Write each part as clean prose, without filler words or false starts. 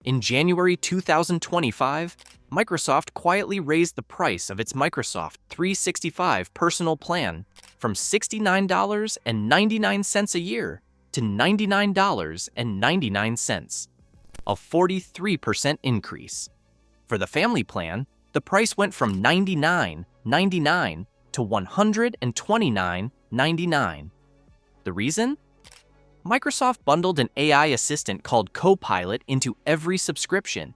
In January 2025, Microsoft quietly raised the price of its Microsoft 365 personal plan from $69.99 a year to $99.99, a 43% increase. For the family plan, the price went from $99.99 to $129.99. The reason? Microsoft bundled an AI assistant called Copilot into every subscription.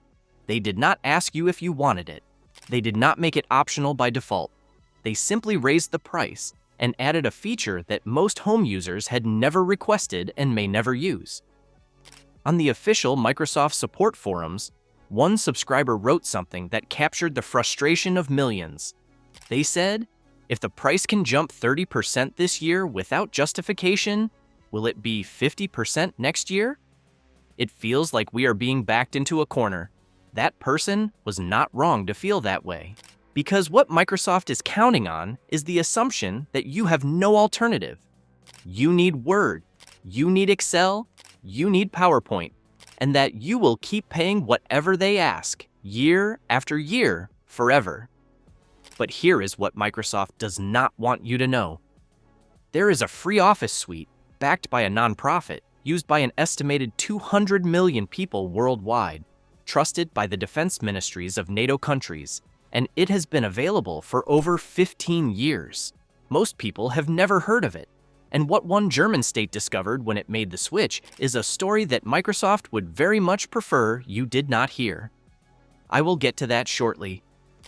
They did not ask you if you wanted it. They did not make it optional by default. They simply raised the price and added a feature that most home users had never requested and may never use. On the official Microsoft support forums, one subscriber wrote something that captured the frustration of millions. They said, "If the price can jump 30% this year without justification, will it be 50% next year? It feels like we are being backed into a corner." That person was not wrong to feel that way, because what Microsoft is counting on is the assumption that you have no alternative. You need Word, you need Excel, you need PowerPoint, and that you will keep paying whatever they ask, year after year, forever. But here is what Microsoft does not want you to know. There is a free Office suite backed by a nonprofit, used by an estimated 200 million people worldwide, trusted by the defense ministries of NATO countries, and it has been available for over 15 years. Most people have never heard of it, and what one German state discovered when it made the switch is a story that Microsoft would very much prefer you did not hear. I will get to that shortly.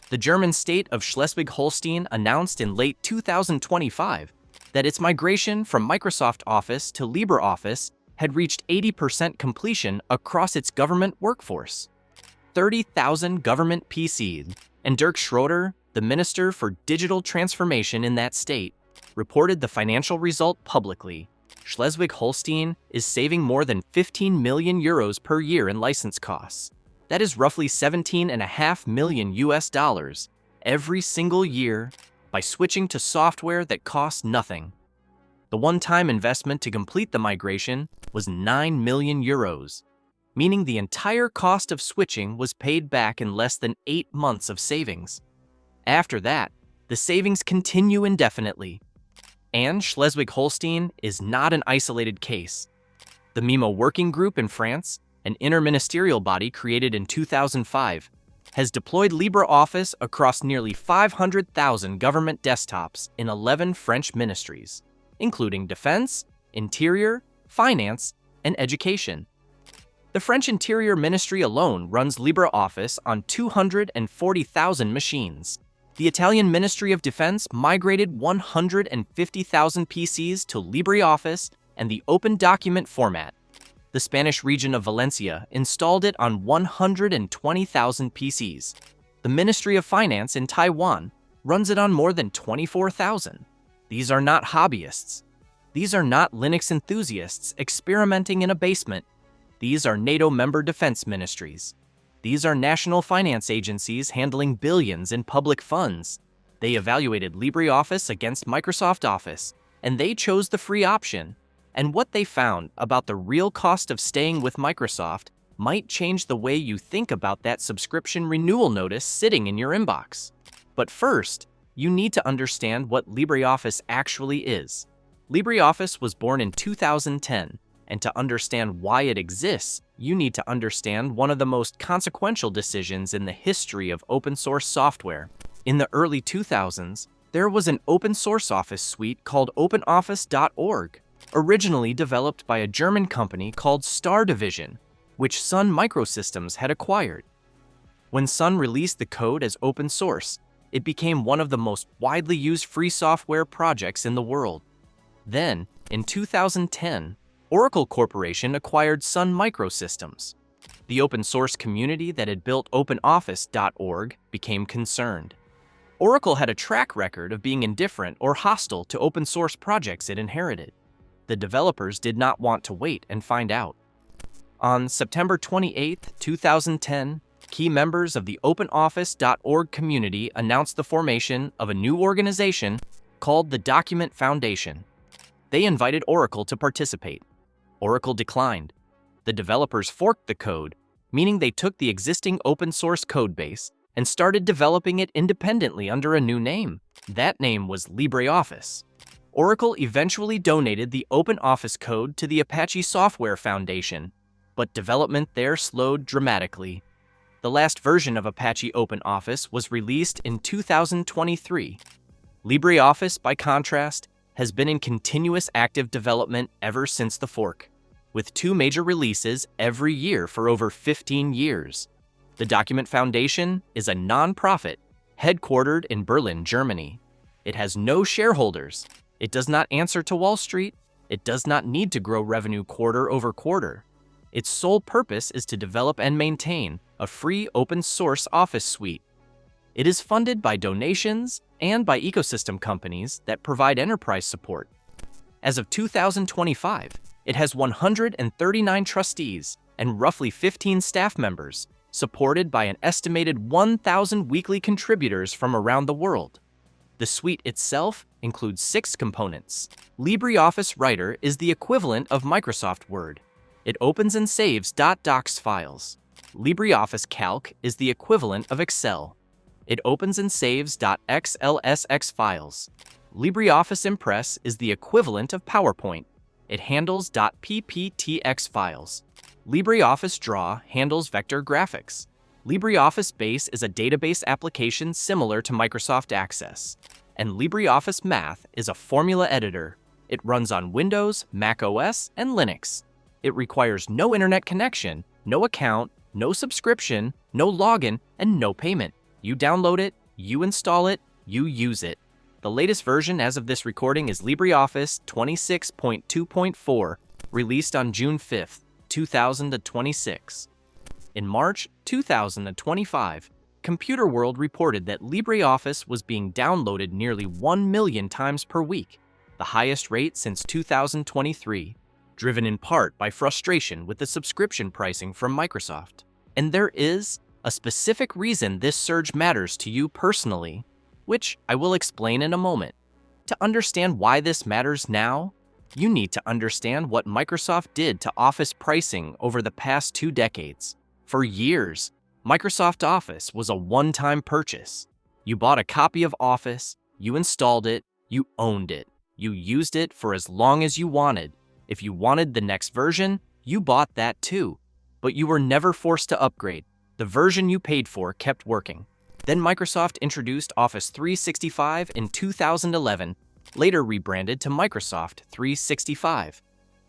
The German state of Schleswig-Holstein announced in late 2025 that its migration from Microsoft Office to LibreOffice had reached 80% completion across its government workforce. 30,000 government PCs, and Dirk Schroeder, the Minister for Digital Transformation in that state, reported the financial result publicly. Schleswig-Holstein is saving more than 15 million euros per year in license costs. That is roughly 17.5 million US dollars every single year by switching to software that costs nothing. The one-time investment to complete the migration was 9 million euros, meaning the entire cost of switching was paid back in less than 8 months of savings. After that, the savings continue indefinitely. And Schleswig-Holstein is not an isolated case. The MIMO Working Group in France, an interministerial body created in 2005, has deployed LibreOffice across nearly 500,000 government desktops in 11 French ministries, including defense, interior, finance, and education. The French Interior Ministry alone runs LibreOffice on 240,000 machines. The Italian Ministry of Defense migrated 150,000 PCs to LibreOffice and the open document format. The Spanish region of Valencia installed it on 120,000 PCs. The Ministry of Finance in Taiwan runs it on more than 24,000. These are not hobbyists. These are not Linux enthusiasts experimenting in a basement. These are NATO member defense ministries. These are national finance agencies handling billions in public funds. They evaluated LibreOffice against Microsoft Office, and they chose the free option. And what they found about the real cost of staying with Microsoft might change the way you think about that subscription renewal notice sitting in your inbox. But first, you need to understand what LibreOffice actually is. LibreOffice was born in 2010, and to understand why it exists, you need to understand one of the most consequential decisions in the history of open source software. In the early 2000s, there was an open source Office suite called OpenOffice.org, originally developed by a German company called Star Division, which Sun Microsystems had acquired. When Sun released the code as open source, it became one of the most widely used free software projects in the world. Then, in 2010, Oracle Corporation acquired Sun Microsystems. The open source community that had built OpenOffice.org became concerned. Oracle had a track record of being indifferent or hostile to open source projects it inherited. The developers did not want to wait and find out. On September 28, 2010, key members of the OpenOffice.org community announced the formation of a new organization called the Document Foundation. They invited Oracle to participate. Oracle declined. The developers forked the code, meaning they took the existing open-source codebase and started developing it independently under a new name. That name was LibreOffice. Oracle eventually donated the OpenOffice code to the Apache Software Foundation, but development there slowed dramatically. The last version of Apache OpenOffice was released in 2023. LibreOffice, by contrast, has been in continuous active development ever since the fork, with 2 major releases every year for over 15 years. The Document Foundation is a non-profit headquartered in Berlin, Germany. It has no shareholders. It does not answer to Wall Street. It does not need to grow revenue quarter over quarter. Its sole purpose is to develop and maintain a free open-source Office suite. It is funded by donations and by ecosystem companies that provide enterprise support. As of 2025, it has 139 trustees and roughly 15 staff members, supported by an estimated 1,000 weekly contributors from around the world. The suite itself includes 6 components. LibreOffice Writer is the equivalent of Microsoft Word. It opens and saves .docs files. LibreOffice Calc is the equivalent of Excel. It opens and saves .xlsx files. LibreOffice Impress is the equivalent of PowerPoint. It handles .pptx files. LibreOffice Draw handles vector graphics. LibreOffice Base is a database application similar to Microsoft Access. And LibreOffice Math is a formula editor. It runs on Windows, Mac OS, and Linux. It requires no internet connection, no account, no subscription, no login, and no payment. You download it, you install it, you use it. The latest version as of this recording is LibreOffice 26.2.4, released on June 5th, 2026. In March 2025, Computer World reported that LibreOffice was being downloaded nearly 1 million times per week, the highest rate since 2023, driven in part by frustration with the subscription pricing from Microsoft. And there is a specific reason this surge matters to you personally, which I will explain in a moment. To understand why this matters now, you need to understand what Microsoft did to Office pricing over the past 2 decades. For years, Microsoft Office was a one-time purchase. You bought a copy of Office, you installed it, you owned it. You used it for as long as you wanted. If you wanted the next version, you bought that too. But you were never forced to upgrade. The version you paid for kept working. Then Microsoft introduced Office 365 in 2011, later rebranded to Microsoft 365.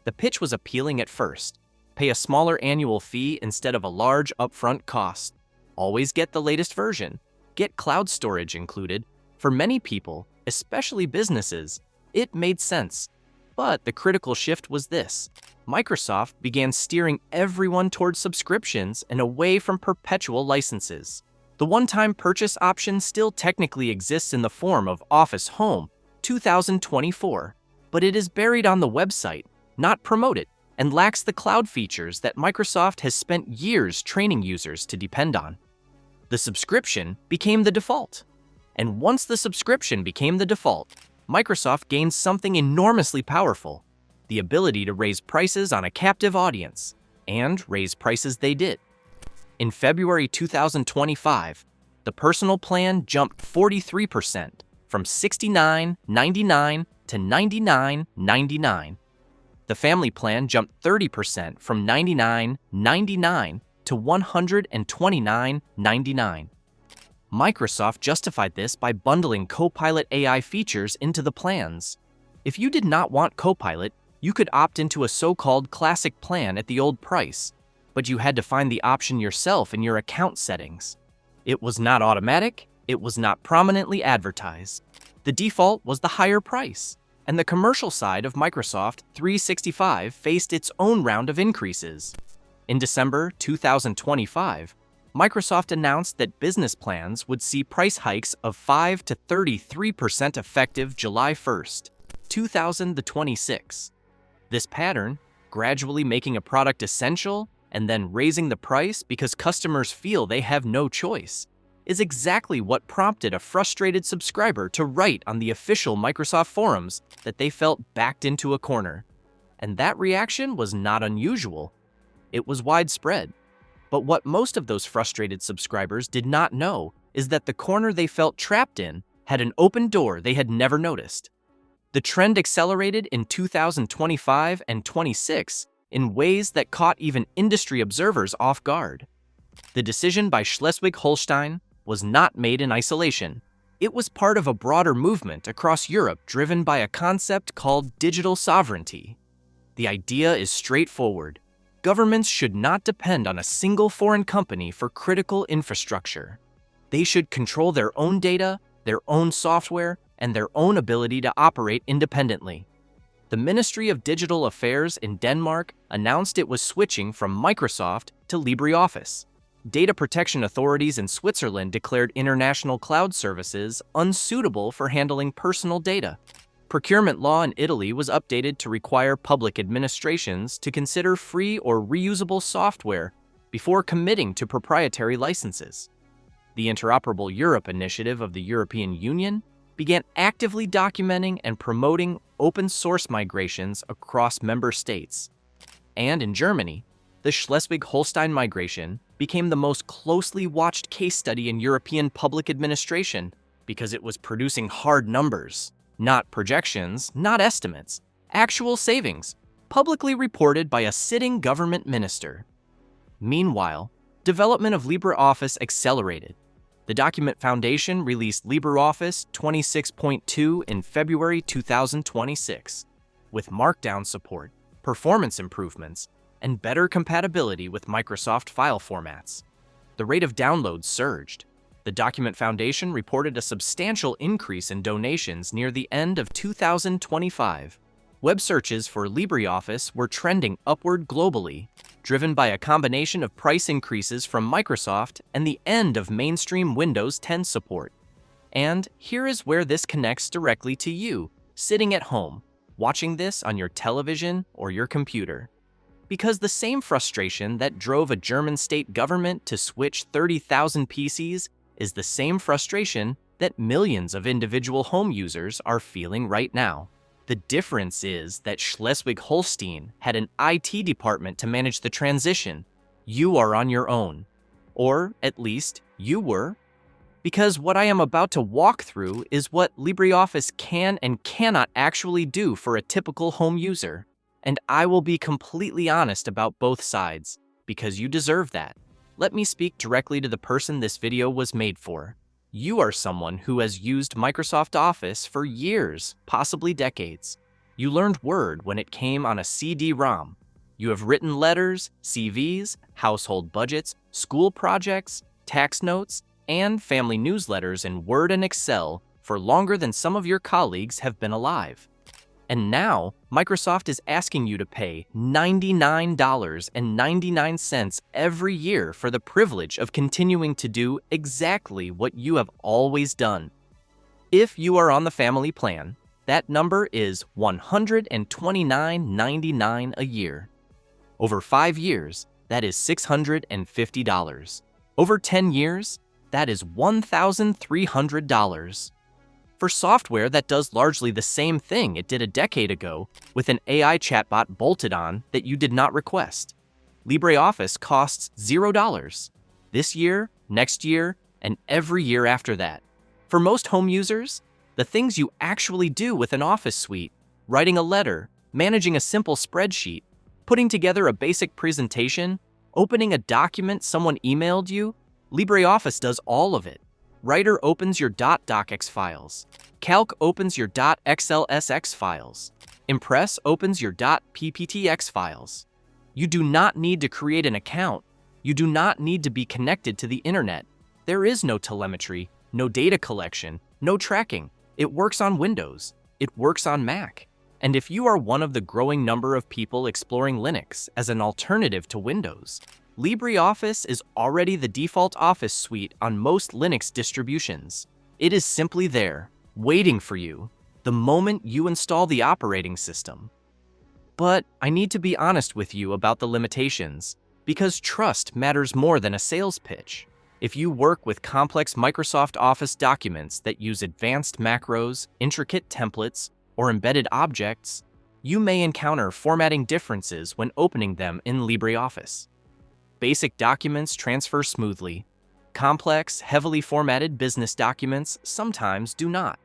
The pitch was appealing at first. Pay a smaller annual fee instead of a large upfront cost. Always get the latest version. Get cloud storage included. For many people, especially businesses, it made sense. But the critical shift was this. Microsoft began steering everyone towards subscriptions and away from perpetual licenses. The one-time purchase option still technically exists in the form of Office Home 2024, but it is buried on the website, not promoted, and lacks the cloud features that Microsoft has spent years training users to depend on. The subscription became the default. And once the subscription became the default, Microsoft gained something enormously powerful, the ability to raise prices on a captive audience, and raise prices they did. In February 2025, the personal plan jumped 43%, from $69.99 to $99.99. The family plan jumped 30%, from $99.99 to $129.99. Microsoft justified this by bundling Copilot AI features into the plans. If you did not want Copilot, you could opt into a so-called classic plan at the old price, but you had to find the option yourself in your account settings. It was not automatic, it was not prominently advertised. The default was the higher price, and the commercial side of Microsoft 365 faced its own round of increases. In December 2025, Microsoft announced that business plans would see price hikes of 5 to 33% effective July 1st, 2026. This pattern, gradually making a product essential and then raising the price because customers feel they have no choice, is exactly what prompted a frustrated subscriber to write on the official Microsoft forums that they felt backed into a corner. And that reaction was not unusual. It was widespread. But what most of those frustrated subscribers did not know is that the corner they felt trapped in had an open door they had never noticed. The trend accelerated in 2025 and 26 in ways that caught even industry observers off guard. The decision by Schleswig-Holstein was not made in isolation. It was part of a broader movement across Europe driven by a concept called digital sovereignty. The idea is straightforward. Governments should not depend on a single foreign company for critical infrastructure. They should control their own data, their own software, and their own ability to operate independently. The Ministry of Digital Affairs in Denmark announced it was switching from Microsoft to LibreOffice. Data protection authorities in Switzerland declared international cloud services unsuitable for handling personal data. Procurement law in Italy was updated to require public administrations to consider free or reusable software before committing to proprietary licenses. The Interoperable Europe initiative of the European Union began actively documenting and promoting open-source migrations across member states. And in Germany, the Schleswig-Holstein migration became the most closely watched case study in European public administration because it was producing hard numbers, not projections, not estimates, actual savings, publicly reported by a sitting government minister. Meanwhile, development of LibreOffice accelerated. The Document Foundation released LibreOffice 26.2 in February 2026, with Markdown support, performance improvements, and better compatibility with Microsoft file formats. The rate of downloads surged. The Document Foundation reported a substantial increase in donations near the end of 2025. Web searches for LibreOffice were trending upward globally, driven by a combination of price increases from Microsoft and the end of mainstream Windows 10 support. And here is where this connects directly to you, sitting at home, watching this on your television or your computer. Because the same frustration that drove a German state government to switch 30,000 PCs is the same frustration that millions of individual home users are feeling right now. The difference is that Schleswig-Holstein had an IT department to manage the transition. You are on your own. Or, at least, you were. Because what I am about to walk through is what LibreOffice can and cannot actually do for a typical home user. And I will be completely honest about both sides, because you deserve that. Let me speak directly to the person this video was made for. You are someone who has used Microsoft Office for years, possibly decades. You learned Word when it came on a CD-ROM. You have written letters, CVs, household budgets, school projects, tax notes, and family newsletters in Word and Excel for longer than some of your colleagues have been alive. And now, Microsoft is asking you to pay $99.99 every year for the privilege of continuing to do exactly what you have always done. If you are on the family plan, that number is $129.99 a year. Over 5 years, that is $650. Over 10 years, that is $1,300. For software that does largely the same thing it did a decade ago with an AI chatbot bolted on that you did not request. LibreOffice costs $0 this year, next year, and every year after that. For most home users, the things you actually do with an Office suite, writing a letter, managing a simple spreadsheet, putting together a basic presentation, opening a document someone emailed you, LibreOffice does all of it. Writer opens your .docx files. Calc opens your .xlsx files. Impress opens your .pptx files. You do not need to create an account. You do not need to be connected to the internet. There is no telemetry, no data collection, no tracking. It works on Windows. It works on Mac. And if you are one of the growing number of people exploring Linux as an alternative to Windows, LibreOffice is already the default Office suite on most Linux distributions. It is simply there, waiting for you, the moment you install the operating system. But I need to be honest with you about the limitations, because trust matters more than a sales pitch. If you work with complex Microsoft Office documents that use advanced macros, intricate templates, or embedded objects, you may encounter formatting differences when opening them in LibreOffice. basic documents transfer smoothly. Complex, heavily formatted business documents sometimes do not.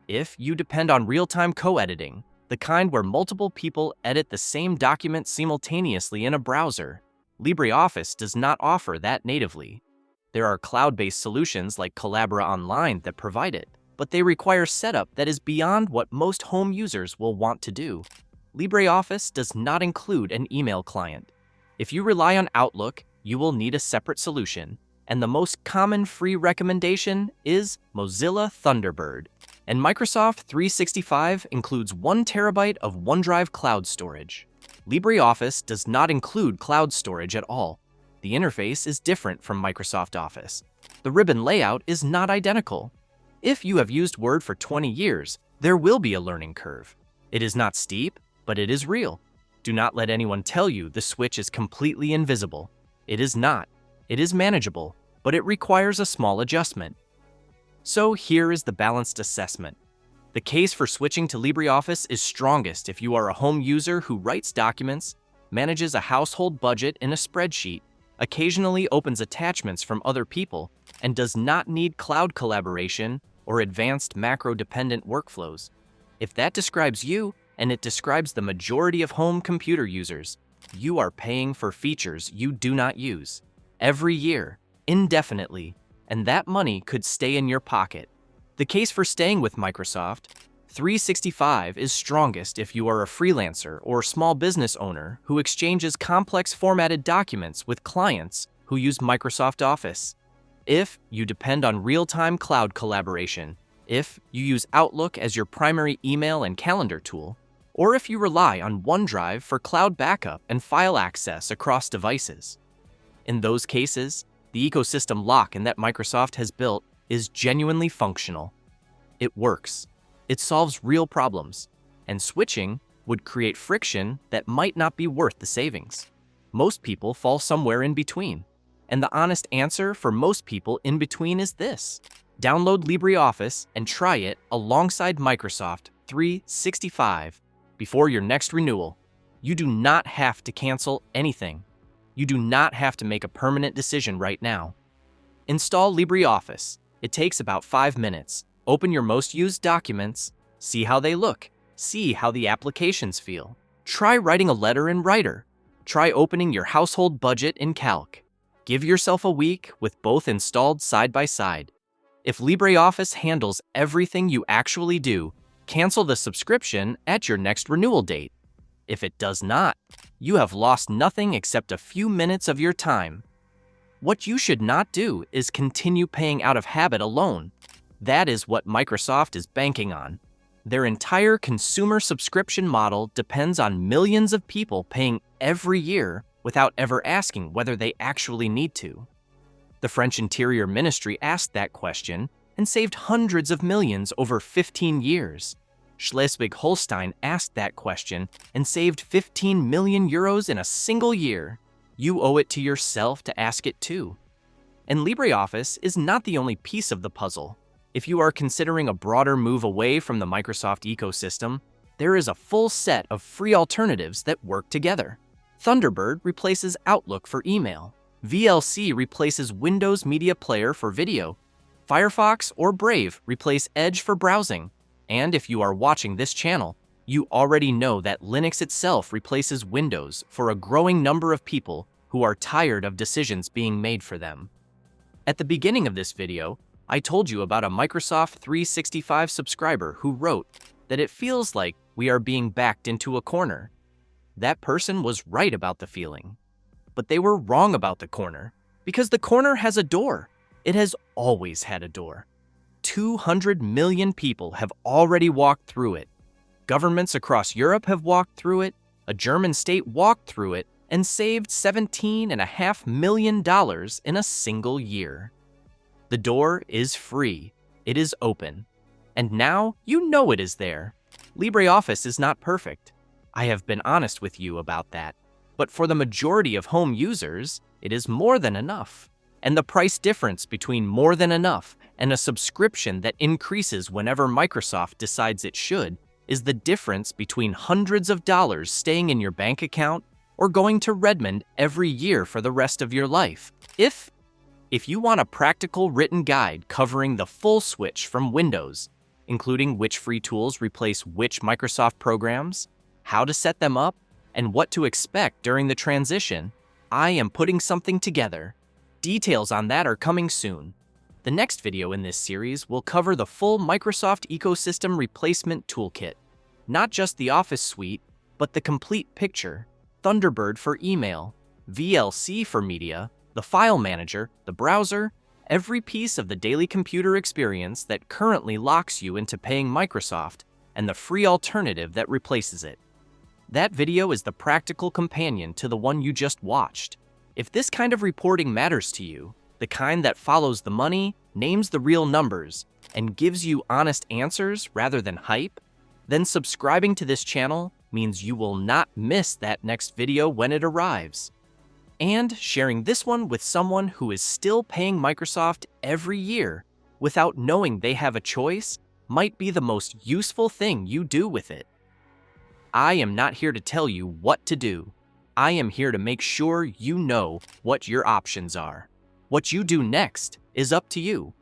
If you depend on real-time co-editing, the kind where multiple people edit the same document simultaneously in a browser, LibreOffice does not offer that natively. There are cloud-based solutions like Collabora Online that provide it, but they require setup that is beyond what most home users will want to do. LibreOffice does not include an email client. If you rely on Outlook, you will need a separate solution, and the most common free recommendation is Mozilla Thunderbird. And Microsoft 365 includes 1 terabyte of OneDrive cloud storage. LibreOffice does not include cloud storage at all. The interface is different from Microsoft Office. The ribbon layout is not identical. If you have used Word for 20 years, there will be a learning curve. It is not steep, but it is real. Do not let anyone tell you the switch is completely invisible. It is not. It is manageable, but it requires a small adjustment. So here is the balanced assessment. The case for switching to LibreOffice is strongest if you are a home user who writes documents, manages a household budget in a spreadsheet, occasionally opens attachments from other people, and does not need cloud collaboration or advanced macro-dependent workflows. If that describes you, and it describes the majority of home computer users, you are paying for features you do not use every year, indefinitely, and that money could stay in your pocket. The case for staying with Microsoft 365 is strongest if you are a freelancer or small business owner who exchanges complex formatted documents with clients who use Microsoft Office. If you depend on real-time cloud collaboration, if you use Outlook as your primary email and calendar tool, or if you rely on OneDrive for cloud backup and file access across devices. In those cases, the ecosystem lock-in that Microsoft has built is genuinely functional. It works. It solves real problems, and switching would create friction that might not be worth the savings. Most people fall somewhere in between, and the honest answer for most people in between is this. Download LibreOffice and try it alongside Microsoft 365 before your next renewal. You do not have to cancel anything. You do not have to make a permanent decision right now. Install LibreOffice. It takes about 5 minutes. Open your most used documents, see how they look, see how the applications feel. Try writing a letter in Writer. Try opening your household budget in Calc. Give yourself a week with both installed side by side. If LibreOffice handles everything you actually do, cancel the subscription at your next renewal date. If it does not, you have lost nothing except a few minutes of your time. What you should not do is continue paying out of habit alone. That is what Microsoft is banking on. Their entire consumer subscription model depends on millions of people paying every year without ever asking whether they actually need to. The French Interior Ministry asked that question and saved hundreds of millions over 15 years. Schleswig-Holstein asked that question and saved 15 million euros in a single year. You owe it to yourself to ask it too. And LibreOffice is not the only piece of the puzzle. If you are considering a broader move away from the Microsoft ecosystem, there is a full set of free alternatives that work together. Thunderbird replaces Outlook for email. VLC replaces Windows Media Player for video. Firefox or Brave replace Edge for browsing. And if you are watching this channel, you already know that Linux itself replaces Windows for a growing number of people who are tired of decisions being made for them. At the beginning of this video, I told you about a Microsoft 365 subscriber who wrote that it feels like we are being backed into a corner. That person was right about the feeling. But they were wrong about the corner, because the corner has a door. It has always had a door. 200 million people have already walked through it. Governments across Europe have walked through it. A German state walked through it and saved $17.5 million in a single year. The door is free. It is open. And now you know it is there. LibreOffice is not perfect. I have been honest with you about that. But for the majority of home users, it is more than enough. And the price difference between more than enough and a subscription that increases whenever Microsoft decides it should is the difference between hundreds of dollars staying in your bank account or going to Redmond every year for the rest of your life. If you want a practical written guide covering the full switch from Windows, including which free tools replace which Microsoft programs, how to set them up, and what to expect during the transition, I am putting something together. Details on that are coming soon. The next video in this series will cover the full Microsoft Ecosystem Replacement Toolkit. Not just the Office suite, but the complete picture: Thunderbird for email, VLC for media, the file manager, the browser, every piece of the daily computer experience that currently locks you into paying Microsoft, and the free alternative that replaces it. That video is the practical companion to the one you just watched. If this kind of reporting matters to you, the kind that follows the money, names the real numbers, and gives you honest answers rather than hype, then subscribing to this channel means you will not miss that next video when it arrives. And sharing this one with someone who is still paying Microsoft every year without knowing they have a choice might be the most useful thing you do with it. I am not here to tell you what to do. I am here to make sure you know what your options are. What you do next is up to you.